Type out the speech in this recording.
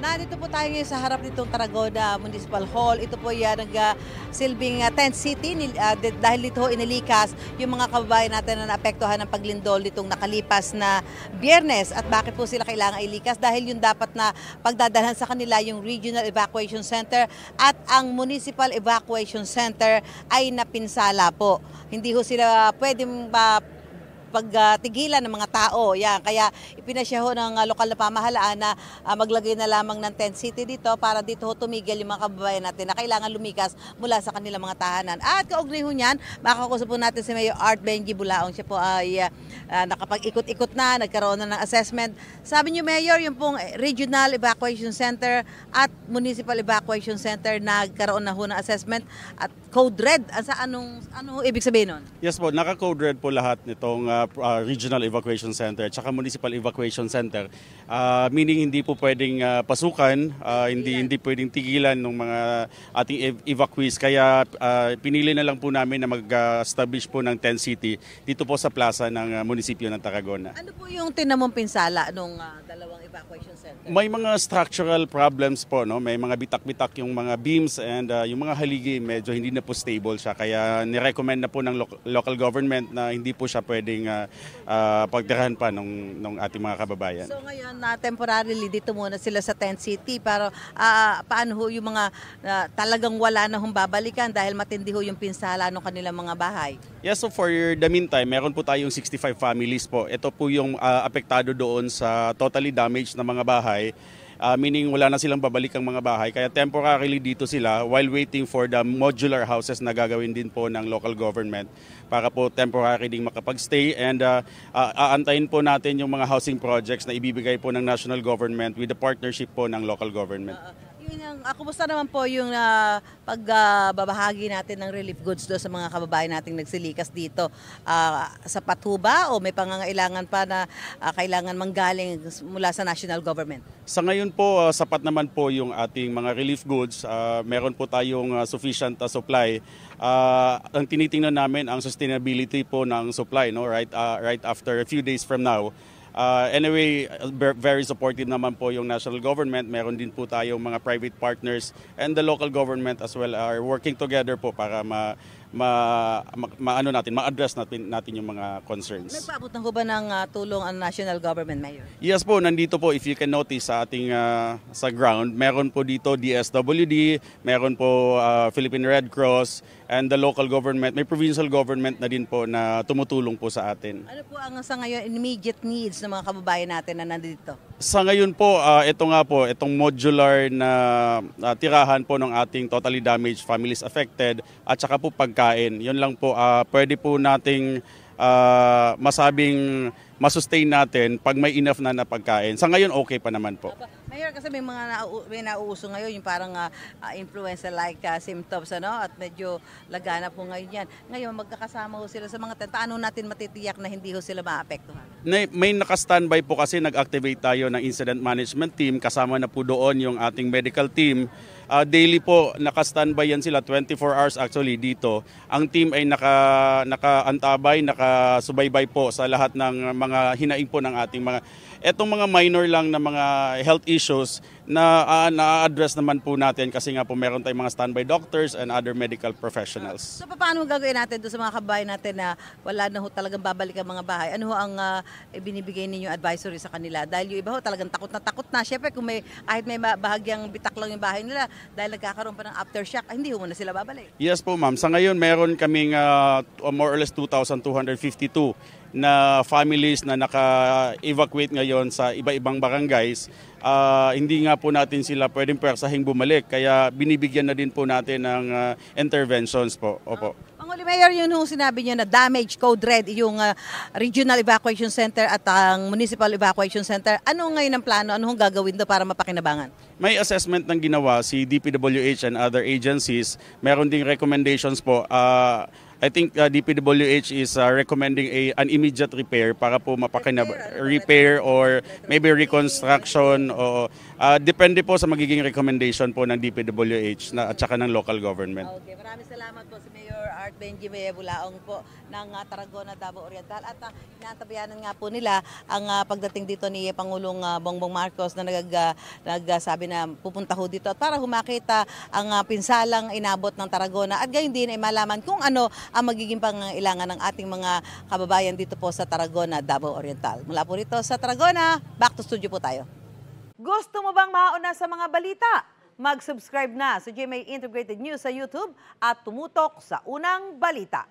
Nandito po tayo ngayon sa harap nitong Tarragona Municipal Hall. Ito po yan nagsilbing tent city dahil dito inilikas yung mga kababayan natin na naapektuhan ng paglindol nitong nakalipas na Biyernes. At bakit po sila kailangan ilikas? Dahil yung dapat na pagdadalhan sa kanila yung Regional Evacuation Center at ang Municipal Evacuation Center ay napinsala po. Hindi ho sila pwedeng pagtigilan ng mga tao. Yan. Kaya ipinasya ho ng lokal na pamahalaan na maglagay na lamang ng tent city dito para dito ho tumigil yung mga kababayan natin na kailangan lumikas mula sa kanilang mga tahanan. At kaugnay ho niyan, makakakusap po natin si Mayor Art Benji Bulaong. Siya po ay nakapag-ikot-ikot na, nagkaroon na ng assessment. Sabi niyo, Mayor, yung pong Regional Evacuation Center at Municipal Evacuation Center nagkaroon na ho ng assessment at code red. Ano ibig sabihin nun? Yes po, naka-code red po lahat nitong Regional Evacuation Center at saka Municipal Evacuation Center. Meaning hindi po pwedeng pasukan, hindi pwedeng tigilan ng mga ating evacuees. Kaya pinili na lang po namin na mag-establish po ng tent city dito po sa plaza ng munisipyo ng Tarragona. Ano po yung tinamong pinsala nung dalawang evacuation center? May mga structural problems po, no? May mga bitak-bitak yung mga beams and yung mga haligi medyo hindi na po stable siya. Kaya nirecommend na po ng local government na hindi po siya pwedeng pagtirahan pa ng ating mga kababayan. So ngayon temporarily dito muna sila sa tent city pero paano ho yung mga talagang wala na hong babalikan dahil matindi ho yung pinsala ng kanilang mga bahay? Yes, so for the meantime, meron po tayong 65 families po. Ito po yung apektado doon sa totally damaged na mga bahay. Meaning wala na silang babalik ang mga bahay. Kaya temporarily dito sila while waiting for the modular houses na gagawin din po ng local government para po temporary ding makapag-stay and aantayin po natin yung mga housing projects na ibibigay po ng national government with the partnership po ng local government. Kumusta naman po yung pagbabahagi natin ng relief goods do sa mga kababayan nating nagsilikas dito? Sapat ho ba o may pangangailangan pa na kailangan manggaling mula sa national government? Sa ngayon po, sapat naman po yung ating mga relief goods. Meron po tayong sufficient supply. Ang tinitingnan namin ang sustainability po ng supply, no? Right after a few days from now. Anyway, very supportive naman po yung national government. Meron din po tayong mga private partners and the local government as well are working together po para ma-address natin yung mga concerns. Nagpaabot na ho ba ng tulong ang national government, Mayor? Yes po, nandito po if you can notice sa ating sa ground, meron po dito DSWD, meron po Philippine Red Cross and the local government, may provincial government na din po na tumutulong po sa atin. Ano po ang sa ngayon immediate needs ng mga kababayan natin na nandito? Sa ngayon po, itong modular na tirahan po ng ating totally damaged families affected at saka po pagkain. Yun lang po, pwede po nating masabing masustain natin pag may enough na pagkain. Sa ngayon, okay pa naman po. Mayor, kasi may nauuso ngayon yung parang influenza-like symptoms, at medyo lagana po ngayon yan. Ngayon, magkakasama ho sila sa mga tent. Paano natin matitiyak na hindi ho sila maapektuhan? May naka-standby po kasi nag-activate tayo ng incident management team. Kasama na po doon yung ating medical team. Daily po, naka-standby yan sila, 24 hours actually dito. Ang team ay naka-antabay, naka-subaybay po sa lahat ng mga hinaing po ng ating mga etong mga minor lang na mga health issues na na-address naman po natin kasi nga po meron tayong mga standby doctors and other medical professionals. So paano gagawin natin doon sa mga kababayan natin na wala na ho talagang babalik ang mga bahay? Ano ho ang binibigay ninyong advisory sa kanila? Dahil yung iba ho talagang takot na. Siyempre kung kahit may bahagyang bitak lang yung bahay nila dahil nagkakaroon pa ng aftershock, hindi ho muna sila babalik. Yes po ma'am. Sa ngayon meron kaming more or less 2,252 na families na naka-evacuate ngayon sa iba-ibang barangays. Hindi nga po natin sila pwedeng persahing bumalik kaya binibigyan na din po natin ng interventions po. Opo. Pangulo Mayor, yun yung sinabi niyo na damage code red yung Regional Evacuation Center at ang Municipal Evacuation Center. Ano ngayon ang plano? Ano gagawin do para mapakinabangan? May assessment ng ginawa si DPWH and other agencies. Meron ding recommendations po. I think DPWH is recommending an immediate repair para po repair or maybe reconstruction o depende po sa magiging recommendation po ng DPWH at saka ng local government. Okay, maraming salamat po si Mayor Art Benji Bulaong po ng Tarragona, Davao Oriental at inaantabayanan nga po nila ang pagdating dito ni Pangulong Bongbong Marcos na nagsabi na pupunta ho dito at para humakita ang pinsalang inabot ng Tarragona at gayon din ay malaman kung ano ang magiging pangangailangan ng ating mga kababayan dito po sa Tarragona, Davao Oriental. Mula po rito sa Tarragona, back to studio po tayo. Gusto mo bang mauna sa mga balita? Mag-subscribe na sa GMA Integrated News sa YouTube at tumutok sa unang balita.